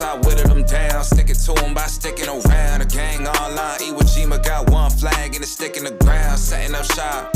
I whittled them down. Stick it to them by sticking around. The gang online, Iwo Jima got one flag and it's sticking the ground. Setting up shop.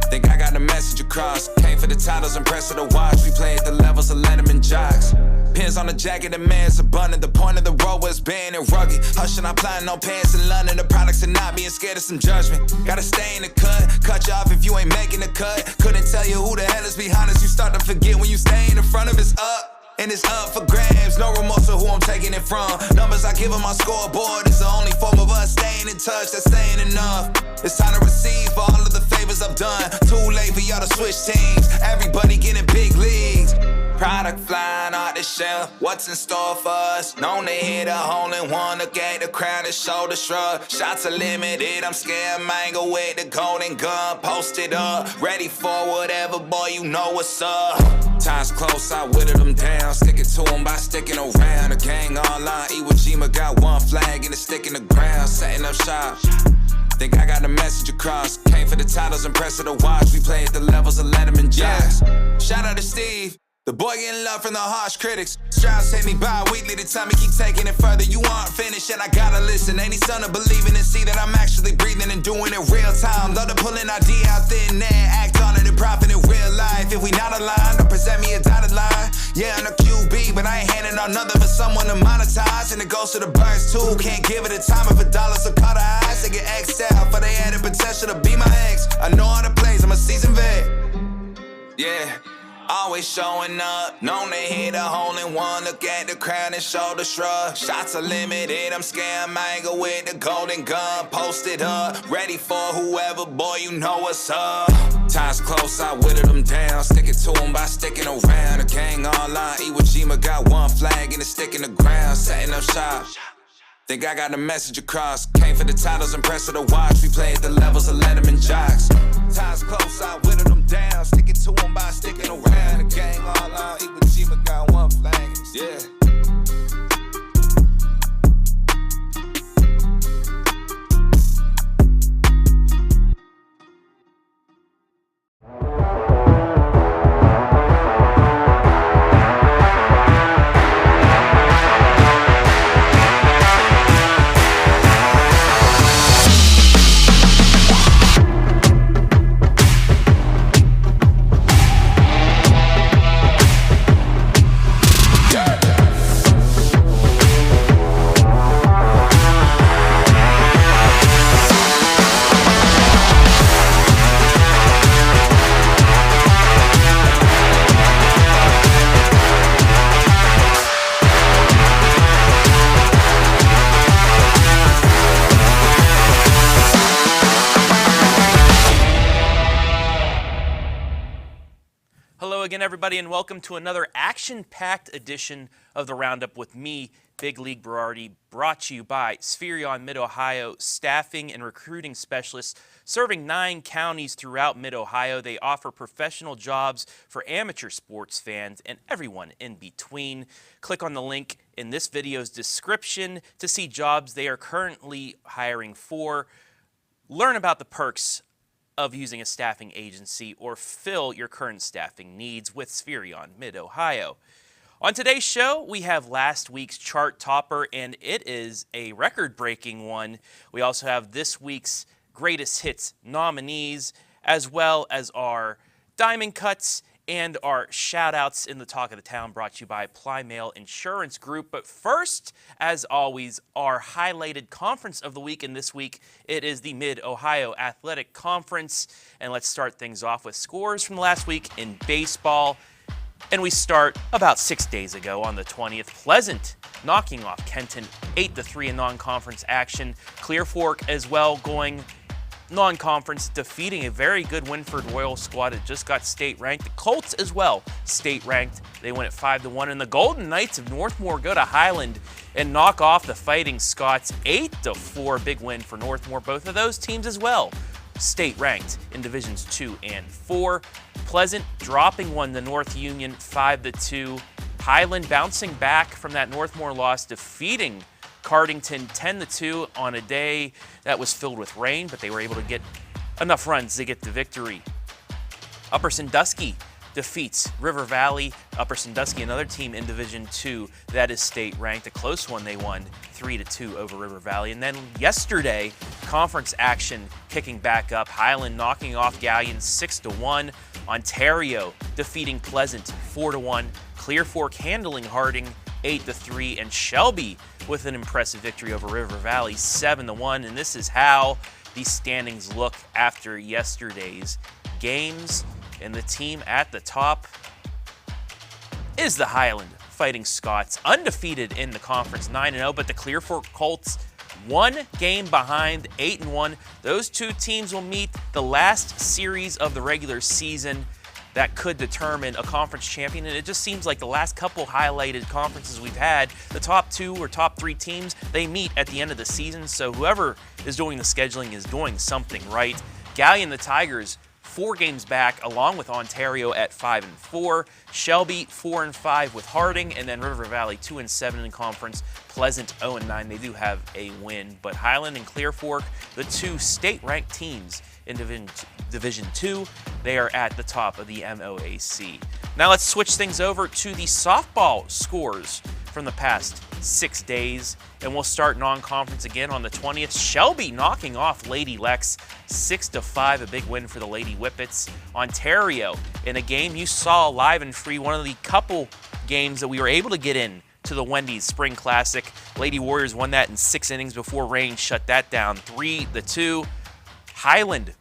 Think I got the message across. Came for the titles and press of the watch. We play at the levels of Letterman jocks. Pins on the jacket, the man's abundant. The point of the road was banned and rugged. Hushing, I'm planning on pants in London. The products are not being scared of some judgment. Gotta stay in the cut. Cut you off if you ain't making the cut. Couldn't tell you who the hell is behind us. You start to forget when you stay in the front of it's up. And it's up for grabs, no remorse of who I'm taking it from. Numbers I give on my scoreboard is the only form of us staying in touch, that's saying enough. It's time to receive for all of the favors I've done. Too late for y'all to switch teams, everybody getting big leagues. Product flying out the shelf, what's in store for us? Known to hit a hole in one, look at the crowd and shoulder shrug. Shots are limited, I'm scared mango with the golden gun. Posted up, ready for whatever, boy, you know what's up. Time's close, I whittled them down. Stick it to them by sticking around. The gang online, Iwo Jima got one flag and it's sticking the ground. Setting up shop. Think I got the message across. Came for the titles and press of the watch. We play at the levels of Letterman jocks. Shout out to Steve. The boy getting love from the harsh critics. Strauss hit me bi-weekly, the time me keep taking it further. You aren't finished and I gotta listen. Ain't son to believing and see that I'm actually breathing and doing it real time. Love to pull an idea out thin air, act on it and profit in real life. If we not aligned, don't present me a dotted line. Yeah, I'm a QB, but I ain't handing out nothing for someone to monetize. And it goes to the birds too, can't give it a time if a dollar so caught her eyes. They get X'd out for they had the potential to be my ex. I know all the plays, I'm a seasoned vet. Yeah. Always showing up, known to hit a hole in one. Look at the crowd and shoulder shrug. Shots are limited, I'm scared mango with the golden gun. Posted up, ready for whoever, boy, you know what's up. Time's close, I whittled them down. Stick it to them by sticking around. The gang online, Iwo Jima got one flag and it's sticking the ground. Setting up shop. Think I got the message across. Came for the titles and press of the watch. We play at the levels of Letterman jocks. Time's close, I whittled them down. Stick it to them by sticking around. The gang all out, Iwo Jima got one flag. Yeah. Again, everybody, and welcome to another action-packed edition of the Roundup with me, Big League Berardi, brought to you by Spherion Mid-Ohio, staffing and recruiting specialists serving 9 counties throughout Mid-Ohio. They offer professional jobs for amateur sports fans and everyone in between. Click on the link in this video's description to see jobs they are currently hiring for. Learn about the perks of using a staffing agency or fill your current staffing needs with Spherion Mid-Ohio. On today's show, we have last week's chart topper, and it is a record-breaking one. We also have this week's greatest hits nominees, as well as our diamond cuts and our shout-outs in the Talk of the Town, brought to you by Plymale Insurance Group. But first, as always, our highlighted conference of the week, and this week it is the Mid-Ohio Athletic Conference. And let's start things off with scores from last week in baseball. And we start about 6 days ago on the 20th. Pleasant knocking off Kenton 8-3 in non-conference action. Clear Fork as well going non-conference, defeating a very good Winford Royal squad that just got state-ranked. The Colts as well, state-ranked. They win at 5-1. And the Golden Knights of Northmore go to Highland and knock off the Fighting Scots 8-4. Big win for Northmore. Both of those teams as well, state-ranked in Divisions 2 and 4. Pleasant dropping one to North Union 5-2. Highland bouncing back from that Northmore loss, defeating Cardington 10-2 on a day that was filled with rain, but they were able to get enough runs to get the victory. Upper Sandusky defeats River Valley, Upper Sandusky, another team in Division II that is state ranked. A close one, they won 3-2 over River Valley. And then yesterday, conference action kicking back up. Highland knocking off Gallion 6-1. Ontario defeating Pleasant 4-1. Clear Fork handling Harding 8-3. And Shelby with an impressive victory over River Valley 7-1. And this is how these standings look after yesterday's games. And the team at the top is the Highland Fighting Scots, undefeated in the conference, 9-0, but the Clear Fork Colts 1 game behind, 8-1. Those two teams will meet the last series of the regular season that could determine a conference champion, and it just seems like the last couple highlighted conferences we've had, the top 2 or top 3 teams, they meet at the end of the season, so whoever is doing the scheduling is doing something right. Gallion, the Tigers, 4 games back, along with Ontario at 5-4. Shelby 4-5 with Harding, and then River Valley 2-7 in conference. Pleasant 0-9. They do have a win, but Highland and Clear Fork, the 2 state-ranked teams in Division II, they are at the top of the MOAC. Now let's switch things over to the softball scores from the past 6 days, and we'll start non-conference again on the 20th. Shelby knocking off Lady Lex 6-5, a big win for the Lady Whippets. Ontario in a game you saw live and free, one of the couple games that we were able to get in to the Wendy's Spring Classic. Lady Warriors won that in 6 innings before rain shut that down 3-2. Highland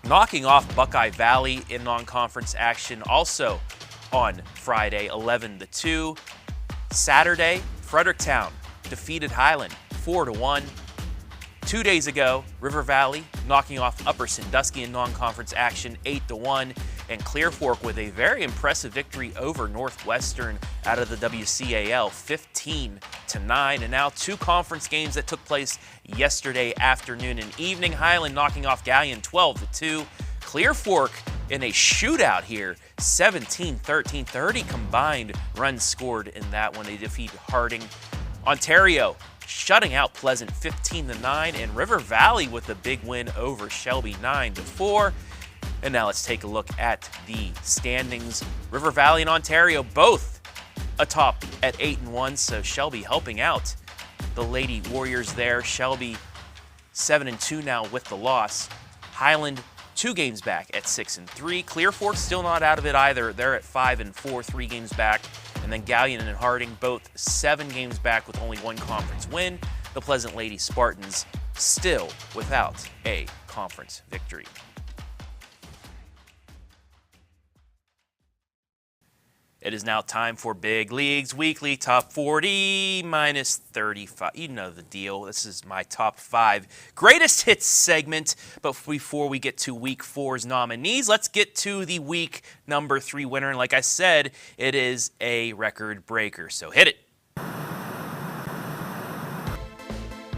knocking off Buckeye Valley in non-conference action also on Friday, 11-2. Saturday, Fredericktown defeated Highland 4-1. 2 days ago, River Valley knocking off Upper Sandusky in non-conference action 8-1, and Clear Fork with a very impressive victory over Northwestern out of the WCAL 15-9. And now 2 conference games that took place yesterday afternoon and evening. Highland knocking off Gallion 12-2. Clear Fork in a shootout here, 17-13, 30 combined runs scored in that one. They defeat Harding. Ontario shutting out Pleasant 15-9, and River Valley with a big win over Shelby 9-4. And now let's take a look at the standings. River Valley and Ontario both atop at 8-1, so Shelby helping out the Lady Warriors there. Shelby 7-2 now with the loss. Highland 2 games back at 6-3. Clear Fork still not out of it either. They're at 5-4, 3 games back. And then Gallion and Harding both 7 games back with only 1 conference win. The Pleasant Lady Spartans still without a conference victory. It is now time for Big League's weekly top 40 minus 35. You know the deal. This is my top 5 greatest hits segment. But before we get to week 4's nominees, let's get to the week number 3 winner. And like I said, it is a record breaker. So hit it.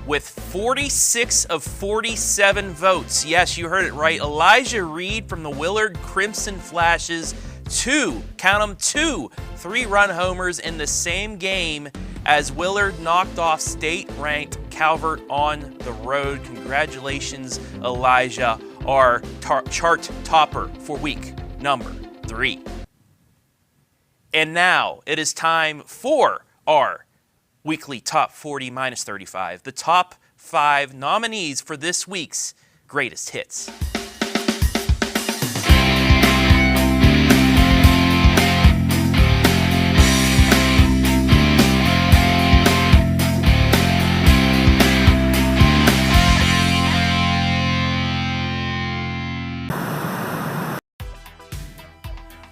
With 46 of 47 votes, yes, you heard it right, Elijah Reed from the Willard Crimson Flashes, 2 3-run homers in the same game as Willard knocked off state-ranked Calvert on the road. Congratulations, Elijah, our chart topper for week number 3. And now it is time for our weekly top 40 minus 35, the top 5 nominees for this week's greatest hits.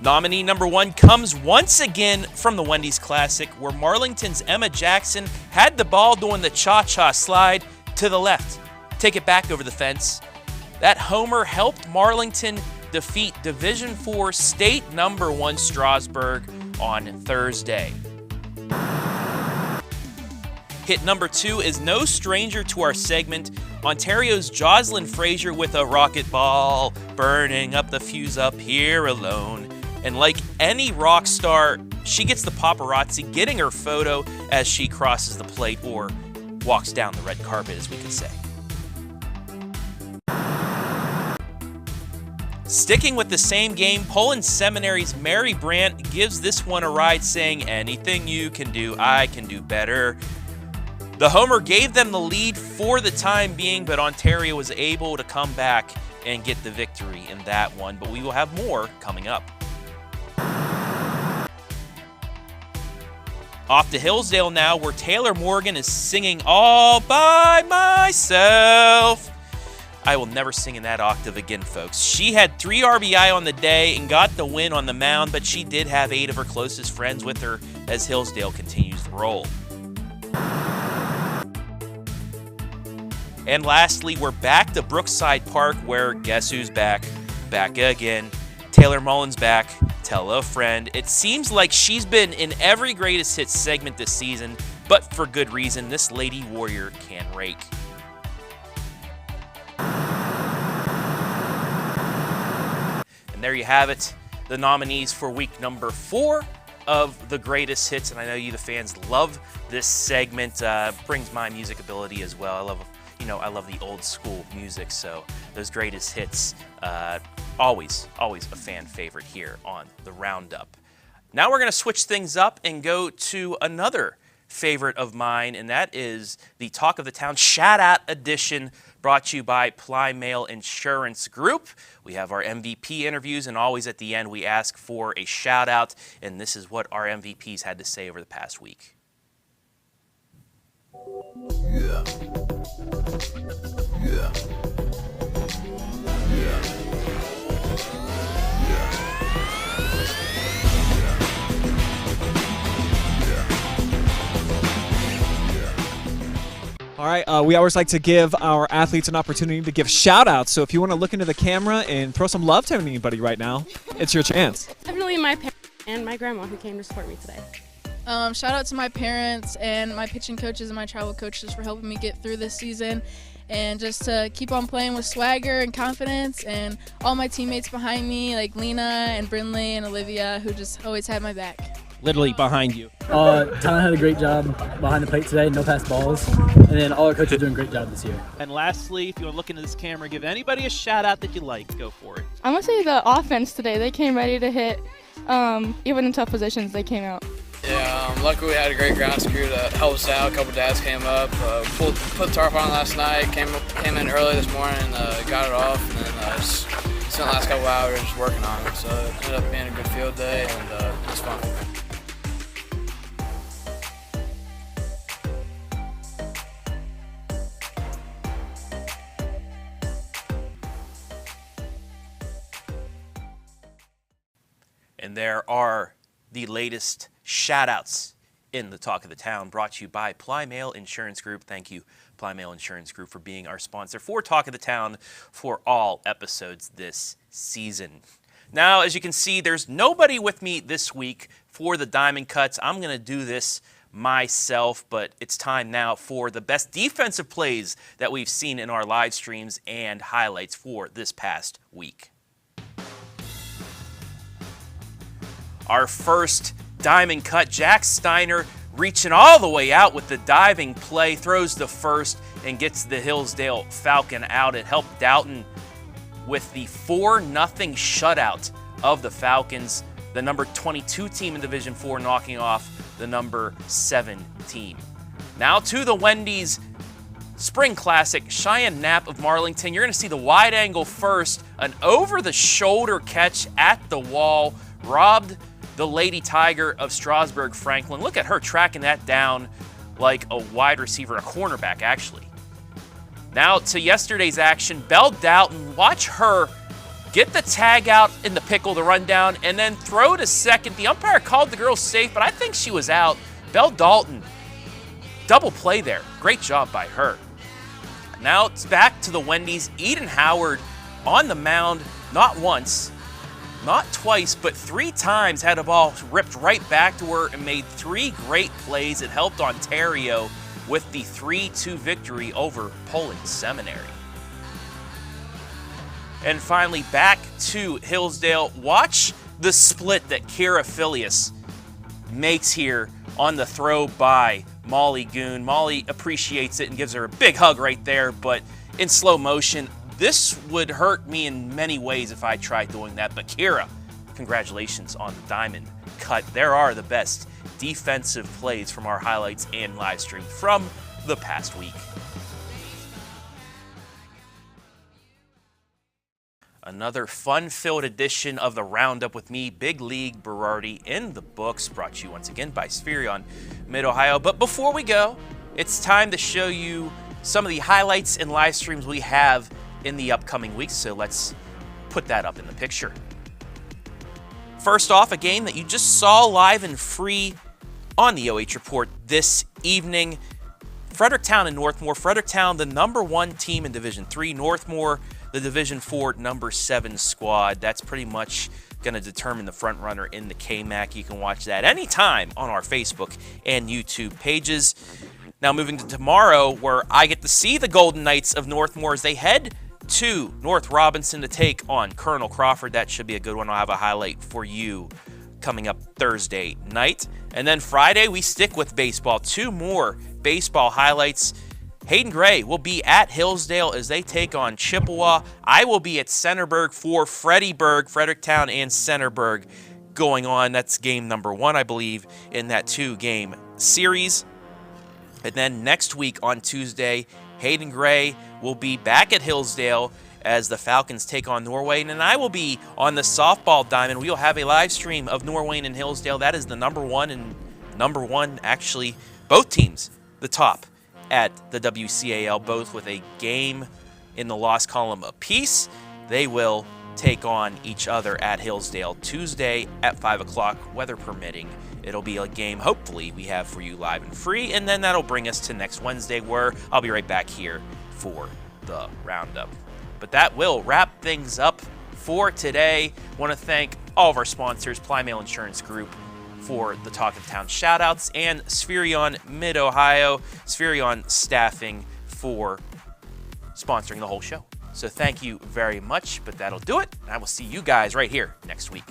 Nominee number 1 comes once again from the Wendy's Classic, where Marlington's Emma Jackson had the ball doing the cha-cha slide to the left. Take it back over the fence. That homer helped Marlington defeat Division IV state number 1 Strasburg on Thursday. Hit number 2 is no stranger to our segment. Ontario's JOSLYNNE Frazier with a rocket ball, burning up the fuse up here alone. And like any rock star, she gets the paparazzi getting her photo as she crosses the plate or walks down the red carpet, as we could say. Sticking with the same game, Poland Seminary's Mary Brandt gives this one a ride, saying, "Anything you can do, I can do better." The homer gave them the lead for the time being, but Ontario was able to come back and get the victory in that one. But we will have more coming up. Off to Hillsdale now, where Taylor Morgan is singing All By Myself. I will never sing in that octave again, folks. She had 3 RBI on the day and got the win on the mound, but she did have 8 of her closest friends with her as Hillsdale continues to roll. And lastly, we're back to Brookside Park, where guess who's back? Back again. Taylor Mullins back. Tell a friend. It seems like she's been in every greatest hits segment this season, but for good reason. This Lady Warrior can rake. And there you have it, the nominees for week number 4 of the greatest hits. And I know you, the fans, love this segment. Brings my music ability as well. I love the old school music, so those greatest hits, always a fan favorite here on the Roundup. Now we're going to switch things up and go to another favorite of mine, and that is the Talk of the Town Shout-Out Edition, brought to you by Plymale Insurance Group. We have our MVP interviews, and always at the end we ask for a shout-out, and this is what our MVPs had to say over the past week. Yeah. Yeah. Yeah. All right, we always like to give our athletes an opportunity to give shout-outs. So if you want to look into the camera and throw some love to anybody right now, it's your chance. Definitely my parents and my grandma who came to support me today. Shout out to my parents and my pitching coaches and my travel coaches for helping me get through this season, and just to keep on playing with swagger and confidence, and all my teammates behind me like Lena and Brinley and Olivia, who just always had my back. Literally behind you. Tyler had a great job behind the plate today, no pass balls, and then all our coaches are doing a great job this year. And lastly, if you want to look into this camera, give anybody a shout out that you like, go for it. I'm going to say the offense today. They came ready to hit. Even in tough positions, they came out. Yeah, luckily we had a great ground crew to help us out. A couple dads came up, put the tarp on last night, came in early this morning, got it off, and then spent the last couple hours just working on it. So it ended up being a good field day, and it was fun. And there are the latest shout-outs in the Talk of the Town, brought to you by Plymale Insurance Group. Thank you, Plymale Insurance Group, for being our sponsor for Talk of the Town for all episodes this season. Now, as you can see, there's nobody with me this week for the Diamond Cuts. I'm going to do this myself, but it's time now for the best defensive plays that we've seen in our live streams and highlights for this past week. Our first Diamond Cut, Jack Steiner reaching all the way out with the diving play, throws the first and gets the Hillsdale Falcon out. It helped Dalton with the 4-0 shutout of the Falcons, the number 22 team in Division IV, knocking off the number 7 team. Now to the Wendy's Spring Classic, Cheyenne Knapp of Marlington. You're going to see the wide angle first, an over-the-shoulder catch at the wall, robbed the Lady Tiger of Strasburg Franklin. Look at her tracking that down like a wide receiver, a cornerback actually. Now to yesterday's action, Belle Dalton, watch her get the tag out in the pickle, the rundown, and then throw to second. The umpire called the girl safe, but I think she was out. Belle Dalton, double play there. Great job by her. Now it's back to the Wendy's. Eden Howard on the mound, not once, not twice, but 3 times had a ball ripped right back to her and made 3 great plays. It helped Ontario with the 3-2 victory over Poland Seminary. And finally, back to Hillsdale. Watch the split that Kira Filius makes here on the throw by Molly Goon. Molly appreciates it and gives her a big hug right there, but in slow motion, This would hurt me in many ways if I tried doing that, but Kira, congratulations on the diamond cut. There are the best defensive plays from our highlights and live stream from the past week. Another fun-filled edition of the Roundup with me, Big League Berardi, in the books, brought to you once again by Spherion Mid-Ohio. But before we go, it's time to show you some of the highlights and live streams we have in the upcoming weeks, so let's put that up in the picture. First off, a game that you just saw live and free on the OH Report this evening. Fredericktown and Northmore. Fredericktown, the #1 team in Division III. Northmore, the Division IV #7 squad. That's pretty much going to determine the front runner in the KMAC. You can watch that anytime on our Facebook and YouTube pages. Now moving to tomorrow, where I get to see the Golden Knights of Northmore as they head to North Robinson to take on Colonel Crawford. That should be a good one. I'll have a highlight for you coming up Thursday night. And then Friday, we stick with baseball. 2 more baseball highlights. Hayden Gray will be at Hillsdale as they take on Chippewa. I will be at Centerburg for Freddyburg, Fredericktown and Centerburg going on. That's game #1, I believe, in that 2-game series. And then next week on Tuesday, Hayden Gray will be back at Hillsdale as the Falcons take on Norwayne, and I will be on the softball diamond. We will have a live stream of Norwayne and Hillsdale. That is the #1 and #1, actually, both teams, the top at the WCAL, both with a game in the loss column apiece. They will take on each other at Hillsdale Tuesday at 5 o'clock, weather permitting. It'll be a game, hopefully, we have for you live and free, and then that'll bring us to next Wednesday, where I'll be right back here for the Roundup. But that will wrap things up for today. Want to thank all of our sponsors, Plymale Insurance Group for the Talk of Town shoutouts, and Spherion Mid-Ohio, Spherion Staffing for sponsoring the whole show. So thank you very much, but that'll do it. And I will see you guys right here next week.